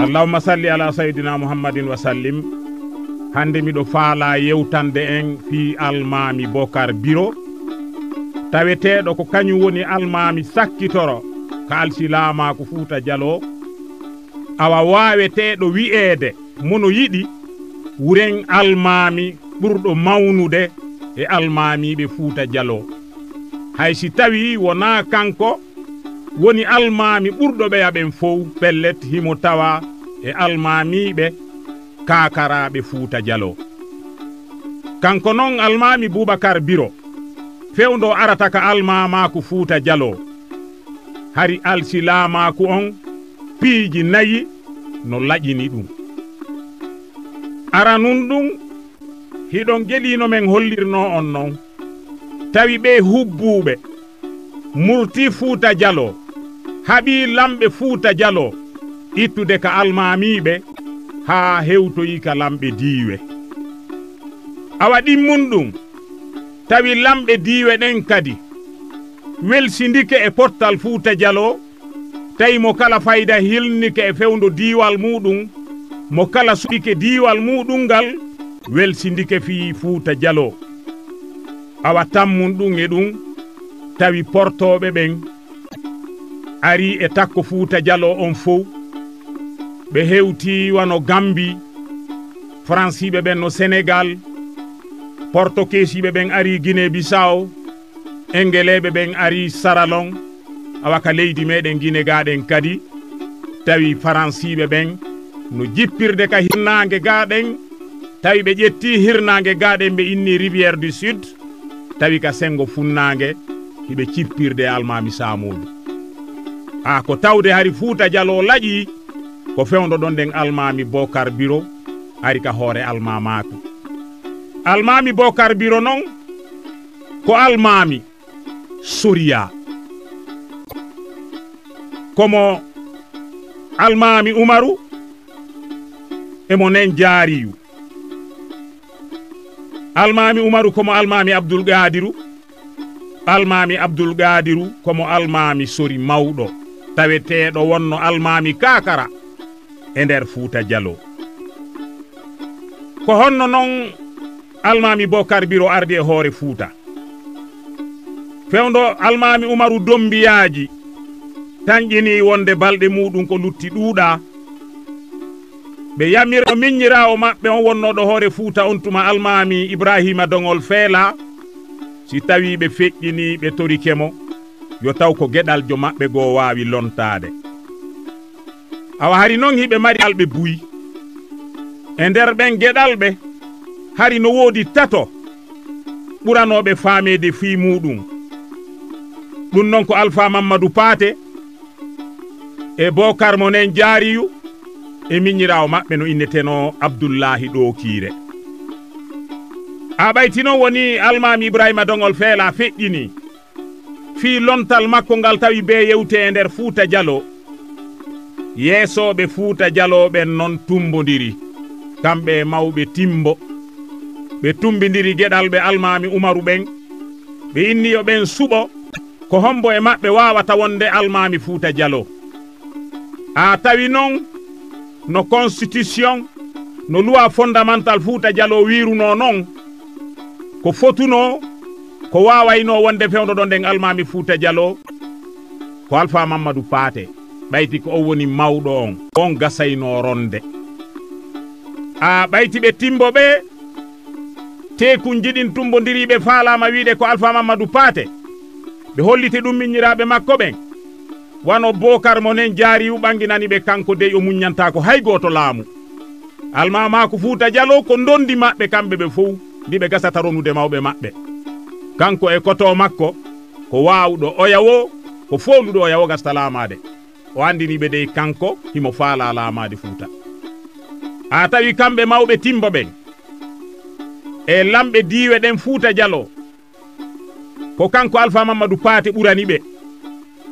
Allahumma salli ala sayyidina Muhammadin wa sallim. Hande miɗo faala yewtande en fi almami Bocar Biro taweteɗo ko kañum woni almami sakkitoro ka alsilamaku Fuuta Jallo awa waweteɗo wi'ede mono yiɗi wuren almami ɓurɗo mawnude e almamiɓe Fuuta Jallo hay si tawi wona kanko woni almami ɓurɗo ɓe yaɓen fof pellet himo tawa e almamiɓe kakaraɓe Fuuta Jallo. Kanko non almami Boubacar Biro fewndo arata ka almamaku Fuuta Jallo hari alsilamaku on piiji nayi no laƴini ɗum. Ara nun ɗum hiɗon gelino men hollirno on non tawi ɓe hubbuɓe murti Fuuta Jallo haɓi lamɓe Fuuta Jallo ittude ka almamiɓe ha hewtoyi ka lamɓe diiwe. Awa ɗimmun ɗum tawi lamɓe diiwe ɗen kadi welsindike e pottal Fuuta Jallo tawi mo kala fayda hilnike e fewndo diiwal muɗum mo kala suɗike diiwal muɗum ngal welsindike fi Fuuta Jallo. Awa tammun ɗum e ɗum tawi portoɓe ɓen ari e takko Fuuta Jallo on fof ɓe hewti wano Gambi, Franciɓe ɓen no Sénégal, Portokesiɓe ɓen ari Guinée Bissau, Engeleɓe ɓen ari Saralong, awa ka leydi meɗen Guinée gaɗen kadi tawi Franciɓe ɓen no jippirde ka hirnangue gaɗen tawi ɓe ƴetti hirnangue gaɗen ɓe inni Rivière du Sud tawi ka sengo funnangue hiɓe cippirde almami Samodou. Ko tawde hari Fuuta Jallo laƴi ko fewndo ɗon nden almami Bocar Biro ari ka hoore almamaku. Almami Bocar Biro non ko almami soriya komo almami Umaru emo nen jaariyu. Almami Umaru komo almami Abdoul Gadiru, almami Abdoul Gadiru komo almami sori mawɗo taweteɗo wonno almami kakara e nder Fuuta Jallo. Ko honno non almami Bocar Biro ardi e hoore Fuuta. Fewndo almami Umaru dombiyaji tanƴini wonde balɗe muɗum ko lutti ɗuuɗa ɓe yamira miññirawo maɓɓe on wonnoɗo hoore Fuuta on tuma almami Ibrahima Dongol Feela si tawi ɓe feƴƴini ɓe torikemo yo taw ko geɗaljo maɓɓe goo wawi lontade. Awa hari noon hiɓe mari alɓe buyi e nder ɓen geɗalɓe hari no woodi tato ɓuranoɓe faamede fii muɗum. Ɗum noon ko Alpha Mamadou Paté e Bocar mo nen jaariyu e miññirawo maɓɓe no inneteno Abdoullahi Ɗookire. ɓayti noon woni almami Ibrahima Dongol Feela feƴƴini fii lontal makko ngal tawi be yewte e nder Fuuta Jallo. Yeesoɓe Fuuta Jallo ɓen noon tumbodiri kamɓe mawɓe timbo ɓe tumbidiri geɗalɓe almami Umaru ɓen ɓe inniyo ɓen suɓo ko hombo e maɓɓe wawata wonde almami Fuuta Jallo. Tawi noon no constitution no loi fondamental Fuuta Jallo wiruno noon ko fotuno ko wawayno wonde fewndo ɗon nden almami Fuuta Jallo ko Alpha Mamadou Paté ɓayti ko o woni mawɗo on gasayno ronde. Ɓayti ɓe timbo ɓe tekun jiɗin tumbodiriɓe faalama wiide ko Alpha Mamadou Paté ɓe holliti ɗum miññiraɓe makko ɓen wano Bocar mo nen jaariyu ɓanginani ɓe kanko dey o muññantako hay goto laamu. Almamaku Fuuta Jallo ko dondi maɓɓe kamɓe ɓe fof ndiɓe gasata ronude mawɓe maɓɓe. Kanko e koto makko ko wawɗo o yawo ko foluɗo o yawo gasta laamade o andiniɓe dey kanko himo faala laamade Fuuta. Tawi kamɓe mawɓe timbo ɓen e lamɓe diiwe ɗen Fuuta Jallo ko kanko Alpha Mamadou Paté ɓurani ɓe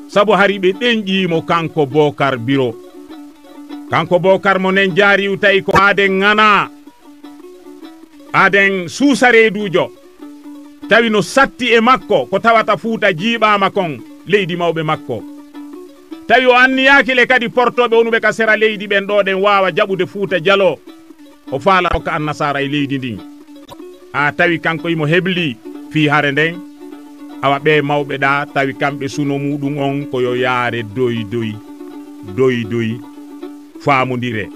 sabu hari ɓe ɗenƴimo kanko Bocar Biro. Kanko Bocar mo nen jaariyu tawi ko aden ngana aden suusa reedujo tawi no satti e makko ko tawata Fuuta jiiɓama kon leydi mawɓe makko. tawi o anniyaki le kadi portoɓe onuɓe ka sera leydi ɓen ɗo ɗen wawa jaɓude Fuuta Jallo o faala hokka annasara e leydi ndin ha tawi kanko imo hebli fi hare nden awa ɓe mawɓe ɗa tawi kamɓe suno muɗum on ko yo yaare doyi faamodire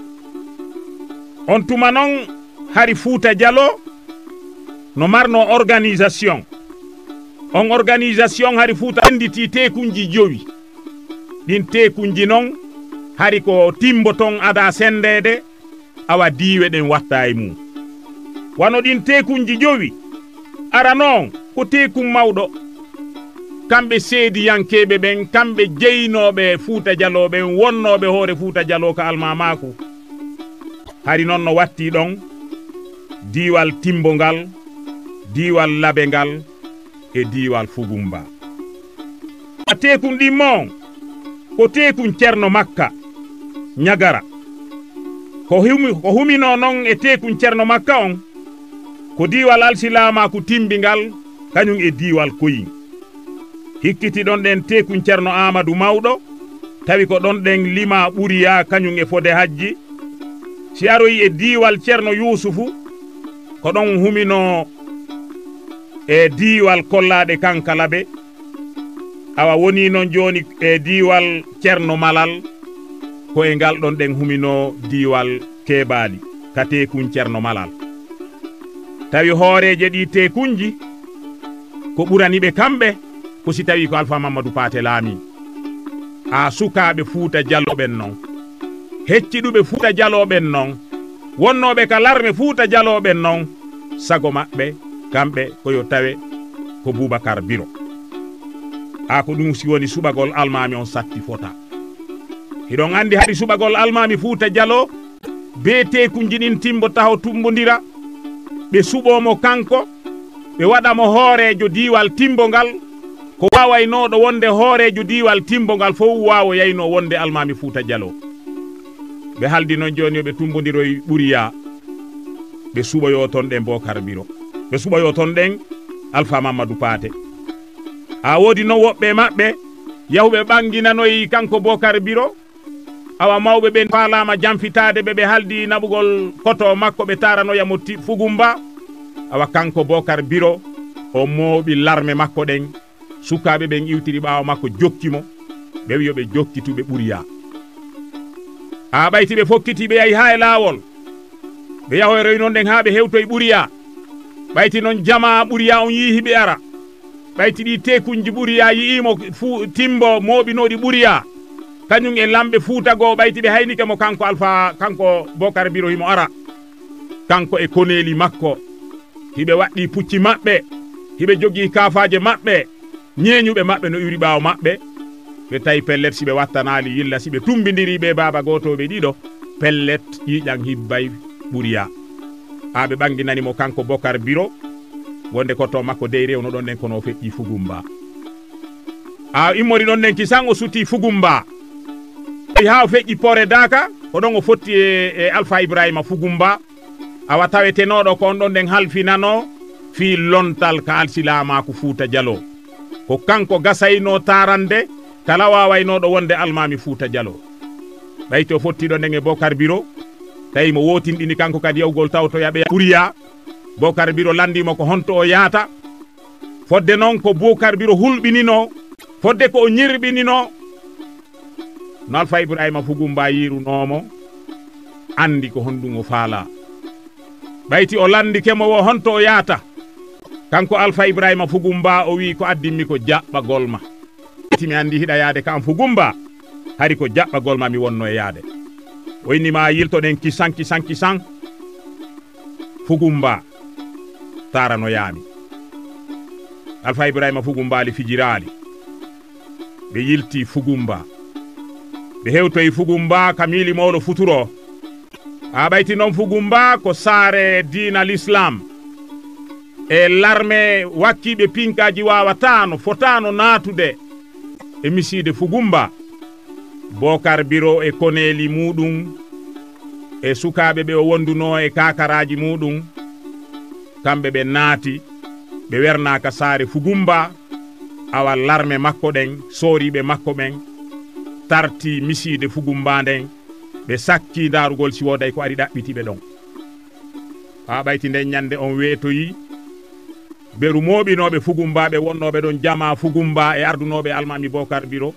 on tuma noon hari Fuuta Jallo no marno organisation on organisation hari Fuuta anditi tekunji jowi ɗin tekunji noon hari ko timbo ton ada sendede awa diiwe ɗen watta e mum wano ɗin tekunji jowi ara noon ko tekum mawɗo kamɓe seediyankeɓe ɓen kamɓe jeynoɓe Fuuta Jallo ɓen wonnoɓe hoore Fuuta Jallo ko almamaku hari noon no watti ɗon diiwal timbongal diiwal labengal e diiwal Fugumba tekun ɗin mon ko tekun Ceerno Makka Ñagara ko humino noon e tekun Ceerno Makka on ko diiwal alsilamaku timbingal kañum e diiwal Koyin hikkiti ɗon ɗen tekun Ceerno Amadou Mawɗo tawi ko ɗon ɗen lima ɓuriya kañum e fode hajji si aroyi e diiwal Ceerno Yusufu ko ɗon humino e diiwal kollaɗe Kankalaɓe awa woni noon joni e diiwal Ceerno Malal ko e ngal ɗon ɗen humino diiwal Keɓaali ka tekun Ceerno Malal tawi hooreje ɗi tekunji ko ɓuraniɓe kamɓe ko si tawi ko Alpha Mamadou Paté laami ha sukaɓe Fuuta Jallo ɓen noon hecciɗuɓe Fuuta Jallo ɓen noon wonnoɓe ka larme Fuuta Jallo ɓen noon sago maɓɓe kamɓe koyo tawe ko Boubacar Biro ha ko ɗum si woni suɓagol almami on satti fota hiɗon andi haɗi suɓagol almami Fuuta Jallo be tekunji ɗin timbo taho tumbodira ɓe suɓomo kanko ɓe waɗamo hoorejo diiwal timbongal ko wawaynoɗo wonde hoorejo diiwal timbongal fof wawo yayno wonde almami Fuuta Jallo ɓe haldi noon joni ɓe tumbodiroy ɓuriya ɓe suɓoyo ton ɗen Bocar Biro ɓe suɓoyo ton ɗen Alpha Mamadou Paté a woodi noon woɓɓe maɓɓe yahuɓe ɓanginanoyi kanko Bocar Biro awa mawɓe ɓe faalama jamfitade ɓe haldi naɓugol koto makko ɓe taranoyamo Fugumba awa kanko Bocar Biro o mooɓi larme makko ɗen sukaɓe ɓen iwtiri ɓawa makko jokkimo ɓe wi yoɓe jokkituɓe ɓuriya a ɓayti ɓe fokkiti ɓe yahi ha e laawol ɓe yahoyroy noon ɗen ha ɓe hewtoye ɓuriya ɓayti noon jama ɓuriya on yiihi ɓe ara ɓayti ɗi tekunji ɓuriya yi'imo timbo mooɓinoɗi ɓuriya kañum e lamɓe Fuutago ɓayti ɓe haynike mo kanko kanko Bocar Biro himo ara kanko e koneli makko hiɓe waɗɗi pucci maɓɓe hiɓe jogii kafaje maɓɓe ñeeñuɓe maɓɓe no iwri ɓaawo maɓɓe ɓe tawi pellet siɓe wattanali yilla siɓe tumbidiri ɓe baba gotoɓe ɗiɗo pellet ƴiƴan hibbay ɓuriya ɓe ɓanginanimo kanko Bocar Biro wonde koto makko dey rewno ɗon ɗen kono feƴƴi Fugumba immori ɗon ɗen kisan o sutti Fugumba ha o feƴƴi Pore Daka ko ɗon o fotti e Alpha Ibrahima Fugumba awa tawetenoɗo ko on ɗon ɗen halfinano fi lontal ka alsilamaku Fuuta Jallo ko kanko gasayno tarande kala wawaynoɗo wonde almami Fuuta Jallo ɓayti o fottiɗo nden e Bocar Biro tawi mo wotinɗini kanko kadi yawgol tawtoyaɓe ɓuriya Bocar Biro landimo ko honto o yaata fodde noon ko Bocar Biro hulɓinino fodde ko o ñirɓinino no Alpha Ibrahima Fugumba yirunomo andi ko honɗum o faala ɓayti o landikemo wo honto o yaata kanko Alpha Ibrahima Fugumba o wi ko addinmi ko jaɓɓagol ma mi andi hiɗa yaade kam Fugumba hari ko jaɓɓagol ma mi wonno e yaade o innima yiltoɗen kisan Fugumba tarano yaami Alpha Ibrahima Fugumba ali fijirali ɓe yilti Fugumba ɓe hewtoyi Fugumba ka miili mawɗo futuro ɓayti noon Fugumba ko saare diina l'islam e larme wakkiɓe pinkaji wawatano fotano natude e miside Fugumba Bocar Biro e koneli muɗum e sukaɓe ɓe o wonduno e kakaraji muɗum kamɓe ɓe naati ɓe wernaka saare Fugumba awa larme makko ɗen sooriɓe makko ɓen tarti miside Fugumba nden ɓe sakki darugol si woday ko ari ɗaɓɓitiɓe ɗon ha ɓayti nden ñande on weetoyi beru moɓinoɓe Fugumba ɓe wonnoɓe ɗon jama Fugumba e ardunoɓe Almami Bocar Biro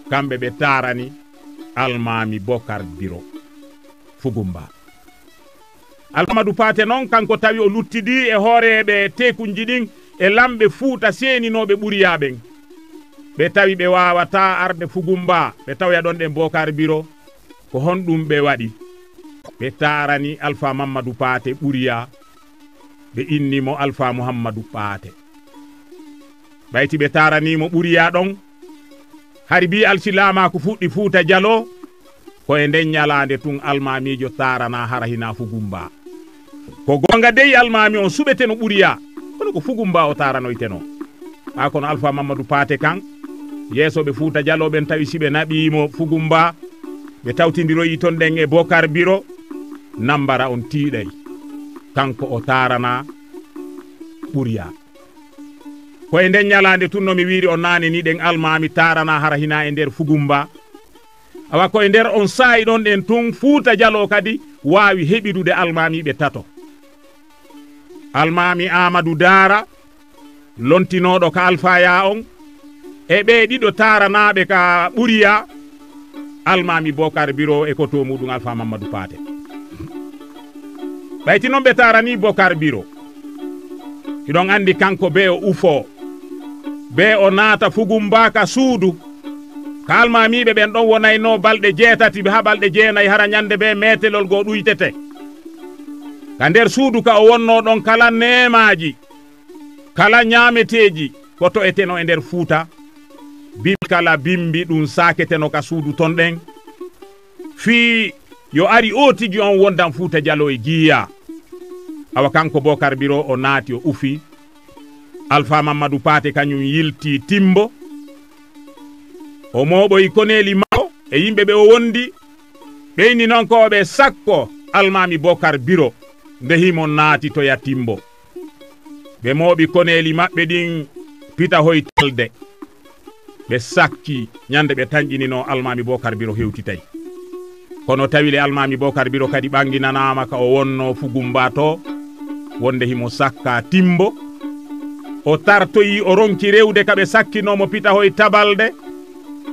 kamɓe ɓe tarani Almami Bocar Biro Fugumba. Almadou Paté noon kanko tawi o luttidi e hooreɓe tekunji ɗin e lamɓe Fuuta seninoɓe ɓuriyaɓen ɓe tawi ɓe wawata arde Fugumba ɓe tawya ɗon ɗen Bocar Biro ko honɗum ɓe waɗi ɓe tarani Alpha Mamadou Paté ɓuriya ɓe innimo Alpha Mouhamadou Paté ɓayti ɓe taranimo ɓuriya ɗon hari bi alsilama ko fuɗɗi Fuuta Dialo ko e nden ñalande tun almamijo tarana hara hina Fugumba ko gonga dey almami on suɓete no ɓuriya kono ko Fugumba o taranoyteno ha kono Alpha Mamadou Paté kan yeesoɓe Fuuta Dialo ɓen tawi siɓe naɓimo Fugumba ɓe tawtidiroyi ton ɗen e Bocar Biro nambara on tiiɗay kanko o tarana ɓuriya ko e nden ñalande tun nomi wiiri on nane ni ɗen almami tarana hara hina e nder Fugumba awa ko e nder on saayi ɗon ɗen tun Fuuta Dialo kadi wawi heɓidude almamiɓe tato Almami Amadou Dara lontinoɗo ka Alpha ya on e ɓe ɗiɗo taranaɓe ka ɓuriya Almami Bocar Biro e koto muɗum Alpha Mamadou Paté ɓayti noon ɓe tarani Bocar Biro hiɗon andi kanko be o ufo be o naata Fugumba ka suudu ka almamiɓe ɓen ɗon wonayno balɗe 6 ha balɗe 9 hara ñande be metelol go ɗuytete ka nder suudu ka o wonno ɗon kala nemaji kala ñameteji ko to eteno e nder Fuuta bimbi kala bimbi ɗum saketeno ka suudu ton ɗen fi yo ari o tigi on wondan Fuuta Dialo e giya awa kanko Bocar Biro o naati o ufi Alpha Mamadou Paté kañum yilti timbo o moɓoyi koneli makko e yimɓe ɓe o wondi ɓeyni noon ko ɓe sakko Almami Bocar Biro nde himo naati to ya timbo ɓe moɓi koneli maɓɓe ɗin pita hoytalde ɓe sakki ñande ɓe tañƴinino Almami Bocar Biro hewtitay kono tawile Almami Bocar Biro kadi ɓanginanama ka o wonno Fugumba to wonde himo sakka timbo o tartoyi o ronki rewde kaɓe sakkinomo pita hoy tabalde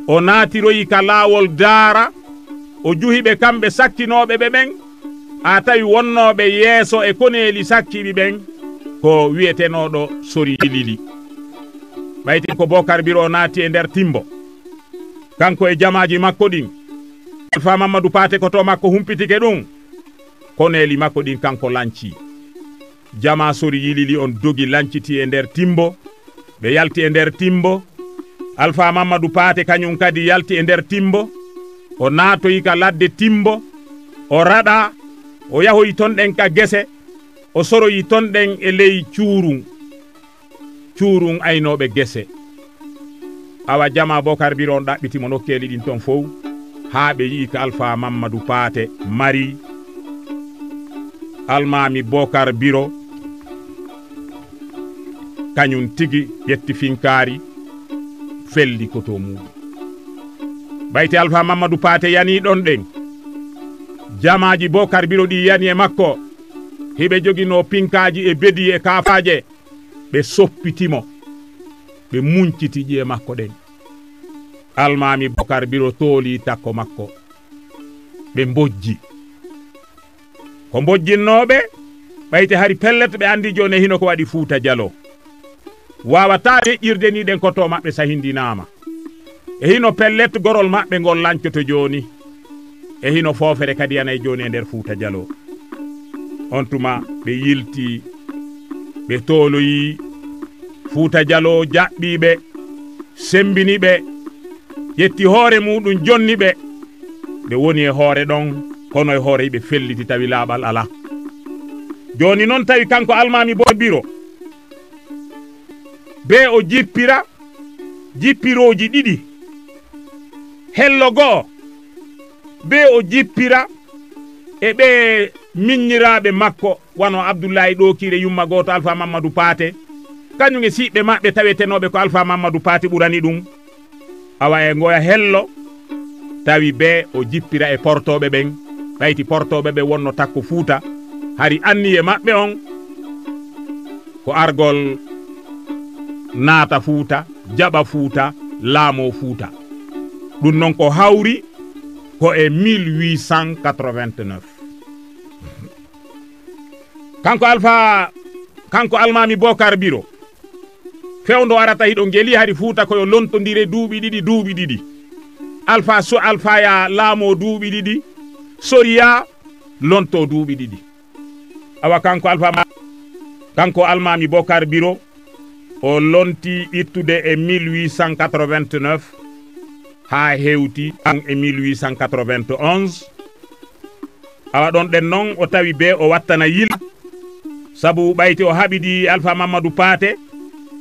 o naatiroyi ka laawol Daara o juhiɓe kamɓe sakkinoɓe ɓe ɓen a tawi wonnoɓe yeeso e koneli sakkiɓi ɓen ko wiyetenoɗo Sori Lili ɓayti ko Bocar Biro o naati e nder timbo kanko e jamaji makko ɗin Alpha Mamadou Paté ko to makko humpitike ɗum koneli makko ɗin kanko lanci jama Sori Lili on dogi lanciti e nder timbo ɓe yalti e nder timbo Alpha Mamadou Paté kañum kadi yalti e nder timbo o naatoyi ka ladde timbo o raɗa o yahoyi ton ɗen ka gese o soroyi ton ɗen e ley cuurun aynoɓe gese awa jama Bocar Biro on ɗaɓɓitimo nokkeli ɗin ton fof ha ɓe yii ka Alpha Mamadou Paté mari Almami Bocar Biro kañum tigi ƴetti finkari felli koto muɗum ɓayti Alpha Mamadou Paté yani ɗon ɗen jamaji Bocar Biro ɗi yani e makko hiɓe jogino pinkaji e bedi e kafaje ɓe soppitimo ɓe munciti ƴiye makko ɗen Almami Bocar Biro tooli takko makko ɓe mbojji ko mbojjinnoɓe ɓayti hari pellet ɓe andi joni hino ko waɗi Fuuta Dialo wawata deƴƴirde ni ɗen koto maɓɓe sahindinama e hino pellet gorol maɓɓe ngol lancoto joni e hino foofere kadi yana e joni e nder Fuuta Dialo on tuma ɓe yilti ɓe toloyi Fuuta Dialo jaɓɓiɓe sembiniɓe ƴetti hoore muɗum jonniɓe ɓe woni e hoore ɗon kono e hoore ɓe felliti tawi laaɓal ala joni noon tawi kanko Almami Bocar Biro be o jippira jippiroji ɗiɗi hello go'o be o jippira e ɓe miññiraɓe makko wano Abdoulaye Ɗokire yumma goto Alpha Mamadou Paté kañum e siɓɓe maɓɓe tawetenoɓe ko Alpha Mamadou Paté ɓurani ɗum awa e goya hello tawi be o jippira e portoɓe ɓen ɓayti portoɓe ɓe wonno takko Fuuta hari anni e maɓɓe on ko argol naata Fuuta jaɓa Fuuta laamo Fuuta ɗum non ko hawri ko e 1889 kanko Almami Bocar Biro fewndo arata hiɗo ngeli hari Fuuta koyo lontodire duuɓi ɗiɗi alpha ya laamo duuɓi ɗiɗi soriya lonto duuɓi ɗiɗi awa kanko Almami Bocar Biro o lonti ittude e 1889 ha hewti e 1891 awa ɗon ɗen noon o tawi be o wattana yila sabu ɓayti o haɓidi Alpha Mamadou Paté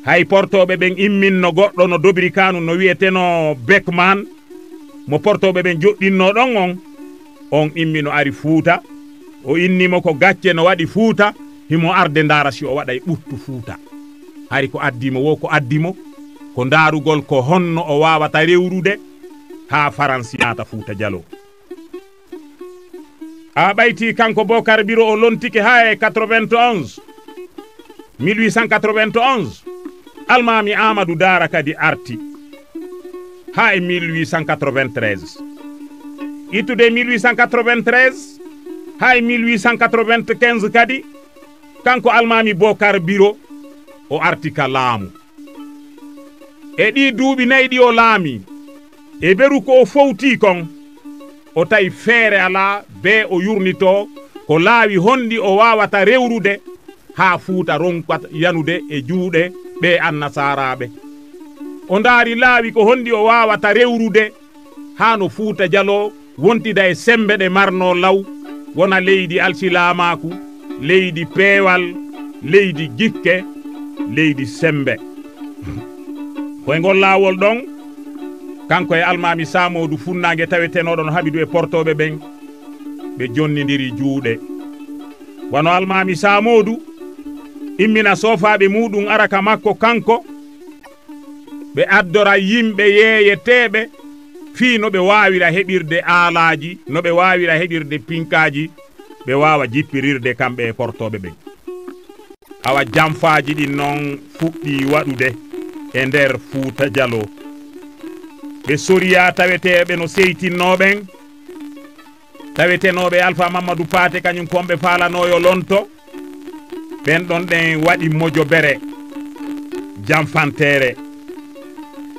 hay portoɓe ɓen imminno goɗɗo no dobiri kanu no wiyeteno Beckman mo portoɓe ɓen joɗɗinno ɗon on immino ari Fuuta o innimo ko gacce no waɗi Fuuta himo arde ndara si o waɗa e ɓuttu Fuuta hari ko addimo ko addimo ko darugol ko honno o wawata rewrude ha Faransi naata Fuuta Jallo a ɓayti kanko Bocar Biro o lontike ha e 1891 Almami Amadou Dara kadi arti ha e 1893 ittude 1893 ha e 1895 kadi kanko Almami Bocar Biro o arti ka laamu e ɗi duuɓi nayi ɗi o laami e beru ko o fowti kon o tawi feere ala be o yurnito ko laawi honɗi o wawata rewrude ha Fuuta ronkata yanude e juuɗe ɓe annasaraɓe o ndaari laawi ko honɗi o wawata rewrude ha no Fuuta Jallo wontida e sembe ɗe marno law wona leydi alsilamaku leydi peewal leydi gikke leydi sembe koye ngol laawol ɗon kanko e Almami Samodou Funnague tawetenoɗon haɓidu e portoɓe ɓen ɓe jonnidiri juuɗe wano Almami Samodou immina sofaɓe muɗum araka makko kanko ɓe addora yimɓe yeeyeteɓe fii no ɓe wawira heɓirde aalaji no ɓe wawira heɓirde pinkaji ɓe wawa jippirirde kamɓe e portoɓe ɓen awa jamfaji ɗin noon fuɗɗi waɗude e nder Fuuta Jallo ɓe soriya taweteɓe no seytinnoɓen tawetenoɓe Alpha Mamadou Paté kañum komɓe falanoyo lonto ɓen ɗon ɗen waɗi mojo bere jamfantere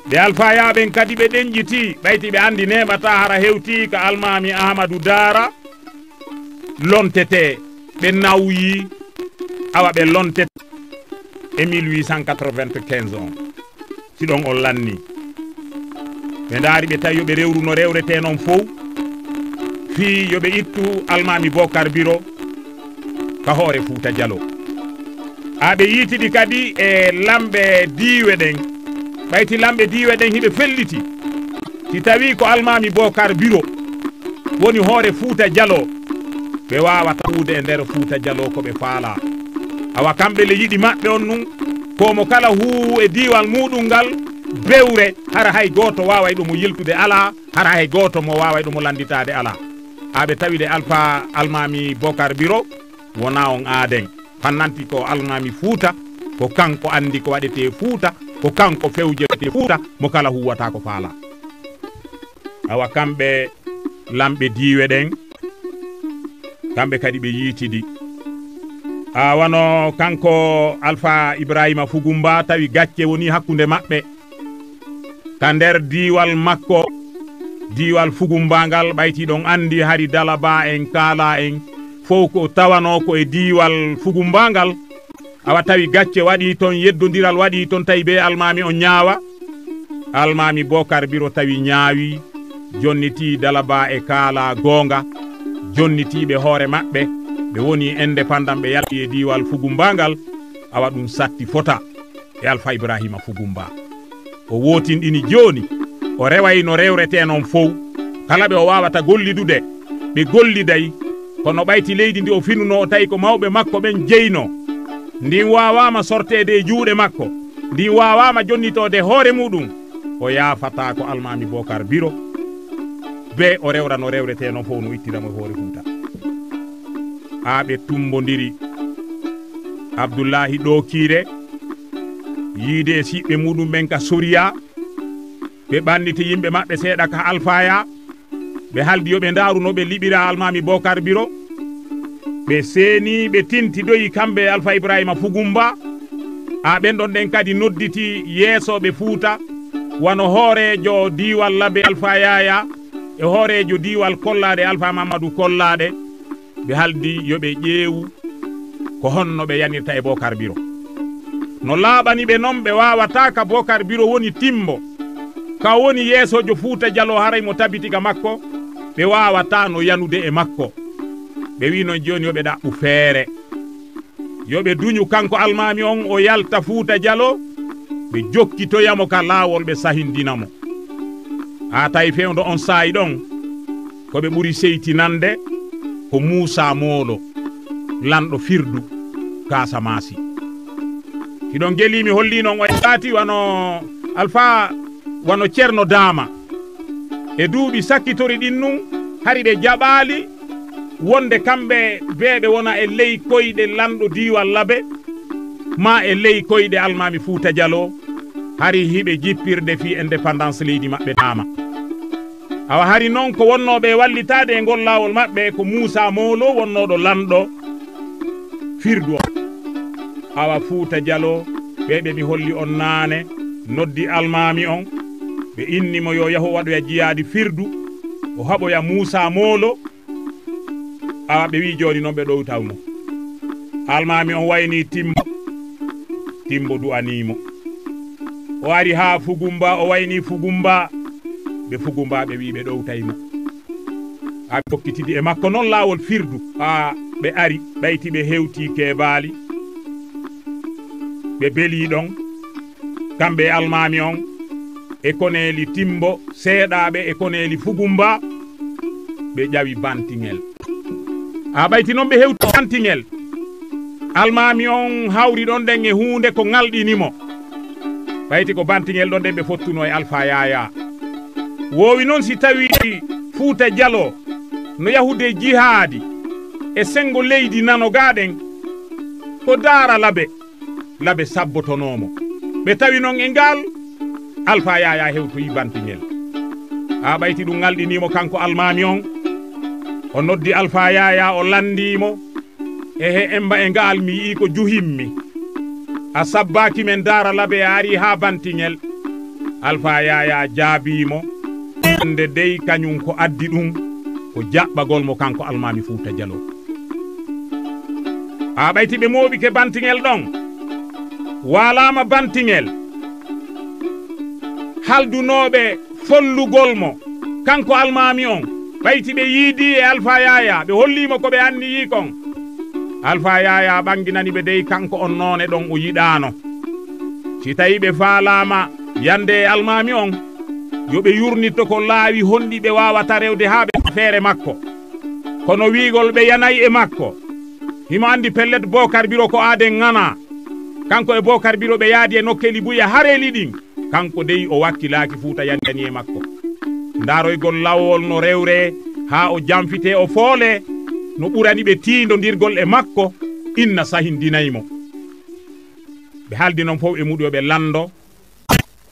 ɓe Alpha yaɓen kadi ɓe ɗenƴiti ɓayti ɓe andi neɓata hara hewti ka Almami Amadou Dara lontete ɓe nawyi awa ɓe lontete e 1895 on siɗon on lanni ɓe ndaari ɓe tawi yoɓe rewru no rewrete noon fof fii yoɓe ittu Almami Bocar Biro ka hoore Fuuta Jallo ɓe yiitiɗi kadi e lamɓe diiwe ɗen ɓayti lamɓe diiwe ɗen hiɓe felliti si tawi ko Almami Bocar Biro woni hoore Fuuta Jallo ɓe wawata huude e nder Fuuta Jallo ko ɓe faala awa kamɓe le yiɗi maɓɓe on nun komo kala huu e diiwal muɗum ngal bewre hara hay goto waway ɗumo yiltude ala hara hay goto mo waway ɗumo landitade ala aɓe tawide Almami Bocar Biro wona on aaden fannanti ko Almami Fuuta ko kanko andi ko waɗete Fuuta ko kanko fewjete Fuuta mo kala huwata ko faala awa kamɓe lamɓe diiwe ɗen kamɓe kadi ɓe yiitidi wano kanko Alpha Ibrahima Fugumba tawi gacce woni hakkunde maɓɓe ka nder diiwal makko diiwal Fugumba ngal ɓaytiɗon andi hari Dalaba en Kaala en fof ko tawano ko e diiwal Fugumba ngal awa tawi gacce waɗi ton yeddodiral waɗi ton tawi be Almami on ñaawa Almami Bocar Biro tawi ñaawi jonniti Dalaba e Kaala goonga jonnitiɓe hoore maɓɓe ɓe woni indépendant ɓe yalti e diiwal Fugumba ngal awa ɗum satti fota e Alpha Ibrahima Fugumba o wotinɗini joni o reway no rewrete noon fof kala ɓe o wawata gollidude ɓe golliday kono ɓayti leydi ndi o finuno o tawi ko mawɓe makko ɓen jeyno ndin wawama sortede e juuɗe makko ndin wawama jonnitode hoore muɗum o yaafata ko Almami Bocar Biro be o rewra no rewrete no fof no ittiramo hoore Fuuta ɓe tumbodiri Abdullahi Ɗokire yiide e siɓɓe muɗum ɓen ka soriya ɓe ɓanniti yimɓe maɓɓe seeɗa ka Alfaya ɓe haldi yo ɓe ndaaru no ɓe liɓira almami Bocar Biro ɓe seeni ɓe tintidoyi kamɓe Alpha Ibrahima Fugumba ɓen ɗon ɗen kadi nodditi yeesoɓe Fuuta wano hoorejo diwal Labe Alpha Yaya e hoorejo diwal Kollade Alpha Mamadou Kollade ɓe haldi yo ɓe ƴeewu ko honno ɓe yanirta e Bocar Biro no laaɓani ɓe noon ɓe wawata ka Bocar Biro woni timbo ka woni yeesojo Fuuta Jallo haray mo tabitika makko ɓe wawata no yanude e makko ɓe wi noon joni yoɓe ɗaɓɓu feere yoɓe duñu kanko almami on o yalta Fuuta Jallo ɓe jokkitoyamo ka laawol ɓe sahindinamo tawi fewdo on saayi ɗon koɓe ɓuri seytinande ko Moussa Molo lanɗo Firdu Casamasi hiɗon gelimi holli noon o yaati wano Alpha wano Ceerno Dama e duuɓi sakkitori ɗin nun hari ɓe jaɓaali wonde kamɓe beeɓe wona e ley koyɗe lanɗo diwal Labe ma e ley koyɗe almami Fuuta Jallo hari hiɓe jippirde fi indépendance leydi maɓɓe Dama awa hari noon ko wonnoɓe wallitade e ngol laawol maɓɓe ko Moussa Molo wonnoɗo lanɗo Firdu awa Fuuta Jallo ɓeɓe mi holli on naane noddi almami on ɓe innimo yo yahu waɗoya jiyaadi Firdu o haɓoya Moussa Molo awa ɓe wi joni noon ɓe ɗowtawmo almami on wayni timbo du'animo o ari ha Fugumba o wayni Fugumba ɓe Fugumba ɓe wi ɓe ɗowtaymo ɓe hokkitidi e makko noon laawol Firdu ɓe ari ɓayti ɓe hewti kebaali ɓe beeli ɗon kamɓe almami on e koneli Timbo seeɗaɓe e koneli Fugumba ɓe ƴawi bantiŋel ɓayti noon ɓe hewti bantiŋel almami on hawri ɗon ɗen e hunde ko ŋalɗinimo ɓayti ko bantiŋel ɗon ɗen ɓe fottuno e Alpha Yaya wowi noon si tawi Fuuta Jallo no yahude jihaadi e sengo leydi nanogaɗen ko daara Labe sabbotonomo ɓe tawi noon e ngal Alpha Yaya hewtoyi bantiŋel ɓayti ɗum ŋalɗinimo kanko almami on o noddi Alpha Yaya o landimo he emba e ngal mi yi ko juhimmi a sabbaki men daara Labe a ari ha bantiŋel Alpha Yaya jaabimo nde dey kañum ko addi ɗum ko jaɓɓagol mo kanko almami Fuuta Jallo ɓayti ɓe mooɓi ke bantiŋel ɗon walama bantiŋel haldunoɓe follugol mo kanko almami on ɓayti ɓe yiidi e Alpha Yaya ɓe hollimo ko ɓe anniyi kon Alpha Yaya ɓanginani ɓe dey kanko on noone ɗon o yiɗano si tawi ɓe faalama yande e almami on yoɓe yurnitto ko laawi honɗi ɓe wawata rewde ha ɓe feere makko kono wiigol ɓe yanayi e makko himo andi pellet Bocar Biro ko aaden ŋana kanko e Bocar Biro ɓe yaadi e nokkeli buya hareli ɗin kanko dey o wakkilaki Fuuta yandani e makko ndaroygol lawol no rewre ha o jamfite o foole no ɓurani ɓe tiindodirgol e makko inna sahindinaymo ɓe haaldi noon fof e muɗum ɓe lando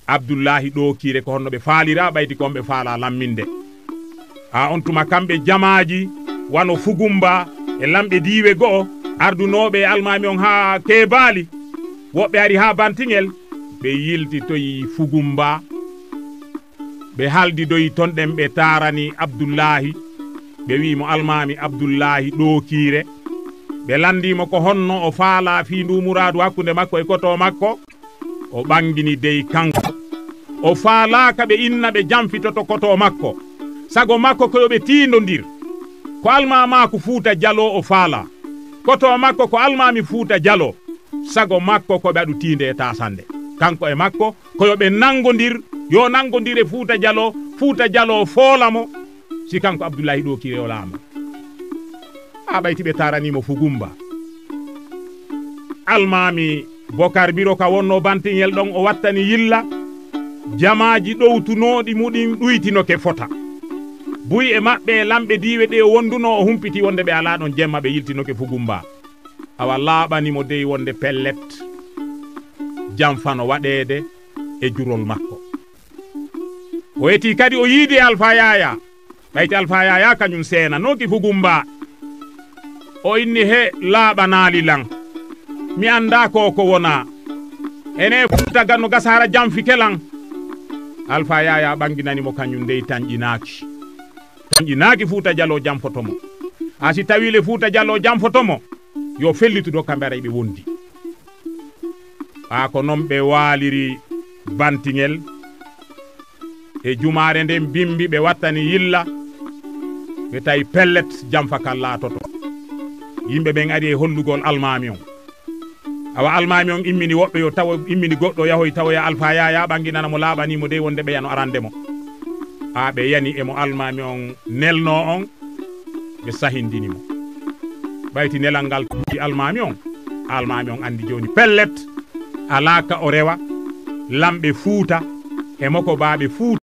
Abdullahi Ɗokire ko honno ɓe faalira ɓayti kon ɓe faala lamminde on tuma kamɓe jamaaji wano Fugumba e lamɓe diiwe go'o ardunoɓe almami on ha kebaali woɓɓe ari ha bantiŋel ɓe yiltitoyi Fugumba ɓe haldidoyi ton ɗen ɓe tarani Abdullahi ɓe wimo almami Abdullahi Ɗokire ɓe landimo ko honno o faala fi ndu muradu hakkunde makko e koto makko o ɓangini dey kanko o faalaka ɓe inna ɓe jamfitoto koto makko sago makko ko yoɓe tiindodir ko almamako Fuuta Jallo o faala koto makko ko almami Fuuta Jallo sago makko ko ɓe aɗu tiinde e tasande kanko e makko ko yoɓe nangodir yo nangodir e Fuuta Jallo foolamo si kanko Abdullahi Ɗokire o laama ɓayti ɓe taranimo Fugumba almami Bocar Biro ka wonno bantiŋel ɗon o wattani yilla jamaaji ɗowtunoɗi muɗin ɗuytino ke fota buy e mabbe lambe diwe de wonduno o humpiti wonde be ala don jemma be yiltinoke Fugumba awa laabani mo dey wonde pellet jamfano wadede e jurol makko o eti kadi o yiidi Alpha Yaya bayti Alpha Yaya kanyum sena noki Fugumba o inni he laabanali lang mi anda ko wona ene futa ganno gasara jamfi kelang Alpha Yaya banginani mo kanyum dey tanjinaaki Fuuta Jallo jamfotomo asi tawile Fuuta Jallo jamfotomo yo fellitudo kambe be wondi ko non be waliri bantingel e jumaare ndem bimbi be wattani yilla be tay pellet jamfa kala toto yimbe ben ari e hollugol almami on awa almami on immini wobbe yo taw immini goddo yahoy taw ya Alpha Yaya banginana mo labani mo de wonde be yano arandemo be yani e mo almami on nelno on be sahindini mo bayti nelangal di almami on andi joni pellet alaka o rewa lambe Fuuta e moko baabe Fuuta